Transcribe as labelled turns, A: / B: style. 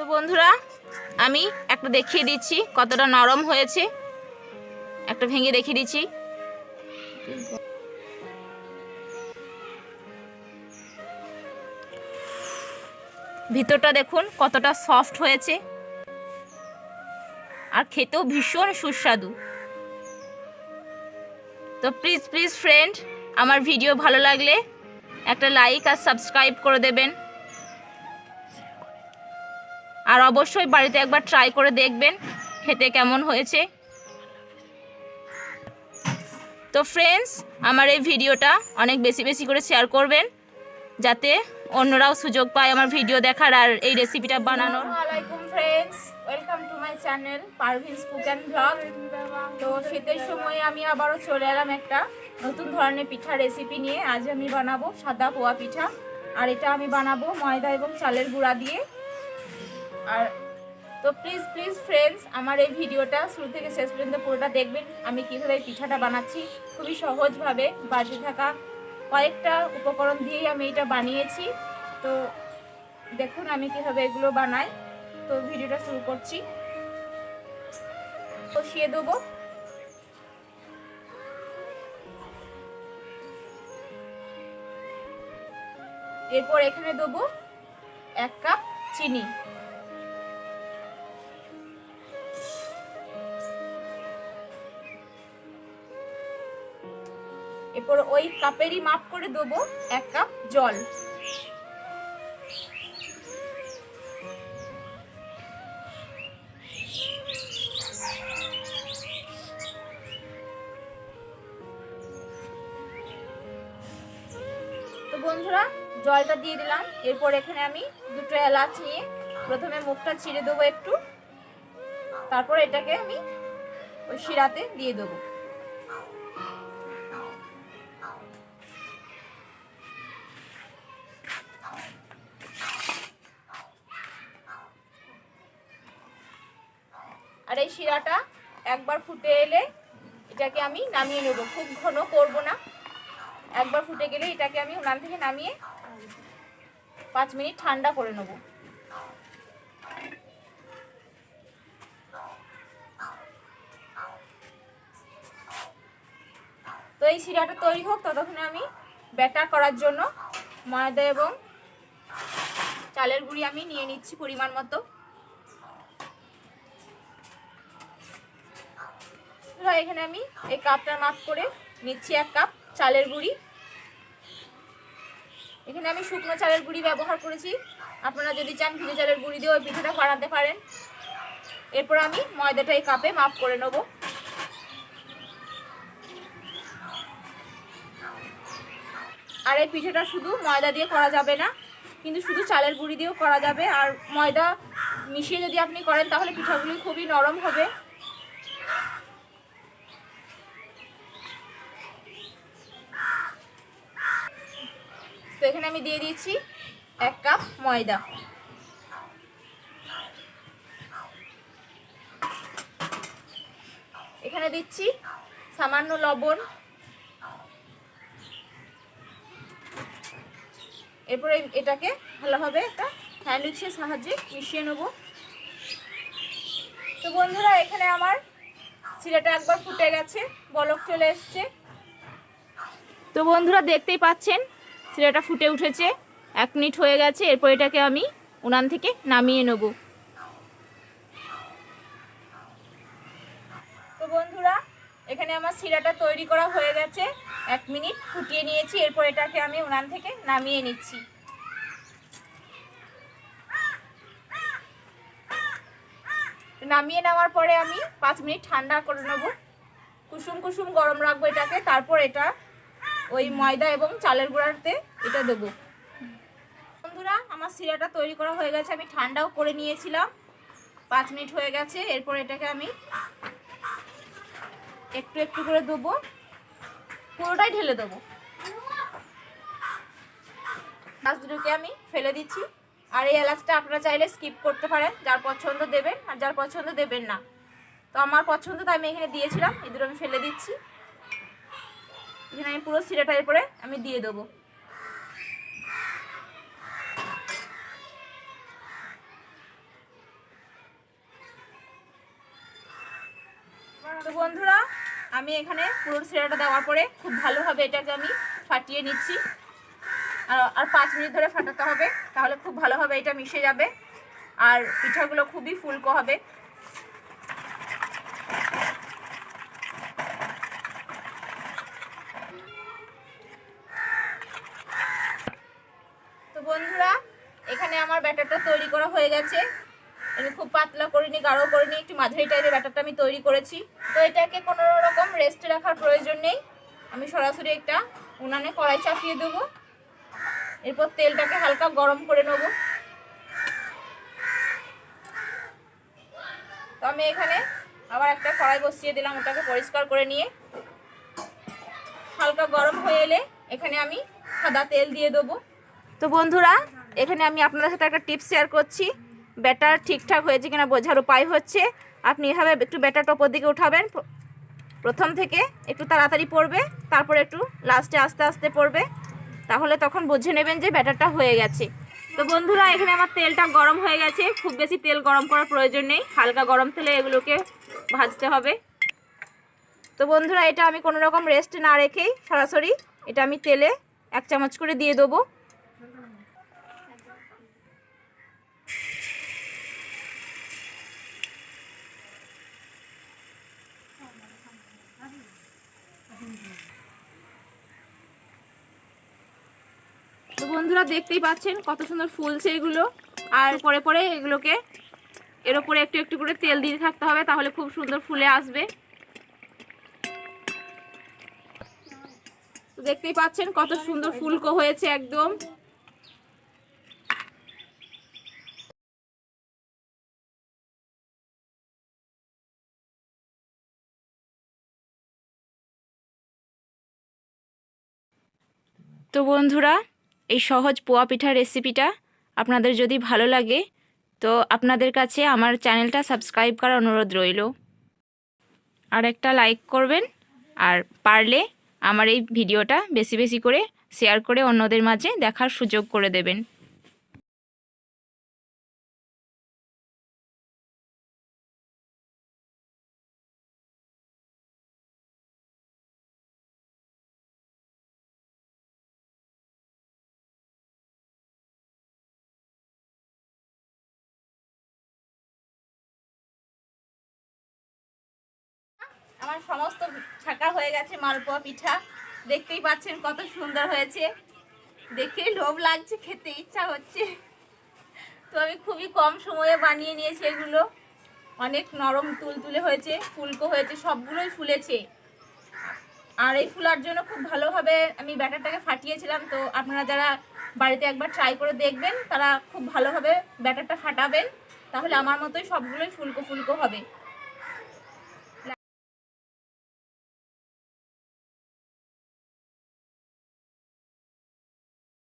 A: তো বন্ধুরা আমি একটা দেখিয়ে দিচ্ছি কতটা নরম হয়েছে। একটা ভেঙে দেখিয়ে দিচ্ছি। ভিতরটা দেখুন কতটা সফট হয়েছে আর খেতেও ভীষণ সুস্বাদু। তো প্লিজ প্লিজ ফ্রেন্ড, আমার ভিডিও ভালো লাগলে একটা লাইক আর সাবস্ক্রাইব করে দেবেন, আর অবশ্যই বাড়িতে একবার ট্রাই করে দেখবেন খেতে কেমন হয়েছে। তো ফ্রেন্ডস, আমার এই ভিডিওটা অনেক বেশি বেশি করে শেয়ার করবেন যাতে অন্যরাও সুযোগ পায় আমার ভিডিও দেখার আর এই রেসিপিটা বানানোর। আসসালামু আলাইকুম friends, welcome to my channel Parvin's cook and blog. তো শীতের সময় আমি আবারও চলে এলাম একটা নতুন ধরনের পিঠা রেসিপি নিয়ে। আজ আমি বানাবো সাদা পোয়া পিঠা, আর এটা আমি বানাবো ময়দা এবং চালের গুঁড়া দিয়ে। আর তো প্লিজ প্লিজ ফ্রেন্ডস, আমার এই ভিডিওটা শুরু থেকে শেষ পর্যন্ত পুরোটা দেখবেন আমি কীভাবে পিঠাটা বানাচ্ছি। খুবই সহজভাবে বাড়িতে থাকা কয়েকটা উপকরণ দিয়েই আমি এটা বানিয়েছি। তো দেখুন আমি কীভাবে এগুলো বানাই। তো ভিডিওটা শুরু করছি। কষিয়ে দেবো। এরপর এখানে দেবো 1 কাপ চিনি। এরপর ওই কাপেরই মাপ করে দেবো 1 কাপ জল। তো বন্ধুরা জলটা দিয়ে দিলাম। এরপর এখানে আমি 2টো এলাচ নিয়ে প্রথমে মুখটা ছিঁড়ে দেবো একটু, তারপর এটাকে আমি ওই শিরাতে দিয়ে দেবো। আর এই শিরাটা একবার ফুটে এলে এটাকে আমি নামিয়ে নেব। খুব ঘন করব না, একবার ফুটে গেলে এটাকে আমি উনান থেকে নামিয়ে 5 মিনিট ঠান্ডা করে নেব। তো এই শিরাটা তৈরি হোক, ততক্ষণে আমি ব্যাটার করার জন্য ময়দা এবং চালের গুঁড়ি আমি নিয়ে নিচ্ছি পরিমাণ মতো। এখানে আমি এই কাপটার মাপ করে নিচ্ছি 1 কাপ চালের গুঁড়ি। এখানে আমি শুকনো চালের গুঁড়ি ব্যবহার করেছি, আপনারা যদি চান ভিজে চালের গুঁড়ি দিয়ে ওই পিঠাটা বানাতে পারেন। এরপর আমি ময়দাটা এই কাপে মাপ করে নেব। আর এই পিঠাটা শুধু ময়দা দিয়ে করা যাবে না, কিন্তু শুধু চালের গুঁড়ি দিয়েও করা যাবে। আর ময়দা মিশিয়ে যদি আপনি করেন তাহলে পিঠাগুলি খুবই নরম হবে। তো এখানে আমি দিয়ে দিচ্ছি 1 কাপ ময়দা। এখানে দিচ্ছি সামান্য লবণ। এরপরে এটাকে ভালোভাবে একটা হ্যান্ড উইচের সাহায্যে মিশিয়ে নেব। তো বন্ধুরা এখানে আমার চিড়াটা একবার ফুটে গেছে, বলক চলে এসছে। তো বন্ধুরা দেখতেই পাচ্ছেন চিড়াটা ফুটে উঠেছে, 1 মিনিট হয়ে গেছে। এরপর এটাকে আমি উনান থেকে নামিয়ে নেব। তো বন্ধুরা এখানে আমার চিড়াটা তৈরি করা হয়ে গেছে, 1 মিনিট ফুটিয়ে নিয়েছি। এরপর এটাকে আমি উনান থেকে নামিয়ে নিচ্ছি। নামিয়ে নেওয়ার পরে আমি 5 মিনিট ঠান্ডা করে নেব। কুসুম কুসুম গরম রাখবো এটাকে। তারপর এটা ওই ময়দা এবং চালের গুঁড়াতে এটা দেবো। বন্ধুরা আমার শিরাটা তৈরি করা হয়ে গেছে, আমি ঠান্ডাও করে নিয়েছিলাম। 5 মিনিট হয়ে গেছে। এরপর এটাকে আমি একটু একটু করে দেবো, পুরোটাই ঢেলে দেবো। এলাচ দুটোকে আমি ফেলে দিচ্ছি। আর এই এলাচটা আপনারা চাইলে স্কিপ করতে পারেন, যার পছন্দ দেবেন আর যার পছন্দ দেবেন না। তো আমার পছন্দ তাই আমি এখানে দিয়েছিলাম। এই দুটো আমি ফেলে দিচ্ছি। এখানে আমি পুরো শিরাটার উপরে আমি দিয়ে দেবো। বন্ধুরা আমি এখানে পুরো শিরাটা দেওয়ার পরে খুব ভালোভাবে এটাকে আমি ফাটিয়ে নিচ্ছি। আর 5 মিনিট ধরে ফাটাতে হবে, তাহলে খুব ভালোভাবে এটা মিশে যাবে আর পিঠাগুলো খুবই ফুলকো হবে। তো বন্ধুরা এখানে আমার ব্যাটারটা তৈরি করা হয়ে গেছে। আমি খুব পাতলা করিনি, গাঢ় করিনি, একটু মাঝারি টাইপের ব্যাটারটা আমি তৈরি করেছি। তো এটাকে কোনো রকম রেস্টে রাখার প্রয়োজন নেই, আমি সরাসরি একটা উনানে কড়াই চাপিয়ে দেবো। এরপর তেলটাকে হালকা গরম করে নেব। তো আমি এখানে আবার একটা কড়াই বসিয়ে দিলাম, ওটাকে পরিষ্কার করে নিয়ে হালকা গরম হয়ে এলে এখানে আমি সাদা তেল দিয়ে দেবো। তো বন্ধুরা এখানে আমি আপনাদের সাথে একটা টিপস শেয়ার করছি। ব্যাটার ঠিকঠাক হয়েছে কিনা বোঝার উপায় হচ্ছে আপনি এভাবে একটু ব্যাটারটা ওপর দিকে উঠাবেন। প্রথম থেকে একটু তাড়াতাড়ি পড়বে, তারপর একটু লাস্টে আস্তে আস্তে পড়বে, তাহলে তখন বুঝে নেবেন যে ব্যাটারটা হয়ে গেছে। তো বন্ধুরা এখানে আমার তেলটা গরম হয়ে গেছে। খুব বেশি তেল গরম করার প্রয়োজন নেই, হালকা গরম তেলে এগুলোকে ভাজতে হবে। তো বন্ধুরা এটা আমি কোনো রকম রেস্ট না রেখেই সরাসরি এটা আমি তেলে 1 চামচ করে দিয়ে দেবো। তো বন্ধুরা দেখতেই পাচ্ছেন কত সুন্দর ফুলছে এগুলো। আর পরে পরে এগুলোকে এর উপরে একটু একটু করে তেল দিতে থাকতে হবে, তাহলে খুব সুন্দর ফুলে আসবে। তো দেখতেই পাচ্ছেন কত সুন্দর ফুলকো হয়েছে একদম। তো বন্ধুরা এই সহজ পোয়া পিঠার রেসিপিটা আপনাদের যদি ভালো লাগে তো আপনাদের কাছে আমার চ্যানেলটা সাবস্ক্রাইব করার অনুরোধ রইল, আর একটা লাইক করবেন, আর পারলে আমার এই ভিডিওটা বেশি বেশি করে শেয়ার করে অন্যদের মাঝে দেখার সুযোগ করে দেবেন। আমার সমস্ত ছাকা হয়ে গেছে মালপোয়া পিঠা, দেখতেই পাচ্ছেন কত সুন্দর হয়েছে, দেখে লোভ লাগছে, খেতে ইচ্ছা হচ্ছে। তো আমি খুবই কম সময়ে বানিয়ে নিয়েছি এগুলো, অনেক নরম তুলতুলে হয়েছে, ফুলকো হয়েছে, সবগুলোই ফুলেছে। আর এই ফুলার জন্য খুব ভালোভাবে আমি ব্যাটারটাকে ফাটিয়েছিলাম। তো আপনারা যারা বাড়িতে একবার ট্রাই করে দেখবেন তারা খুব ভালোভাবে ব্যাটারটা ফাটাবেন, তাহলে আমার মতোই সবগুলোই ফুলকো ফুলকো হবে।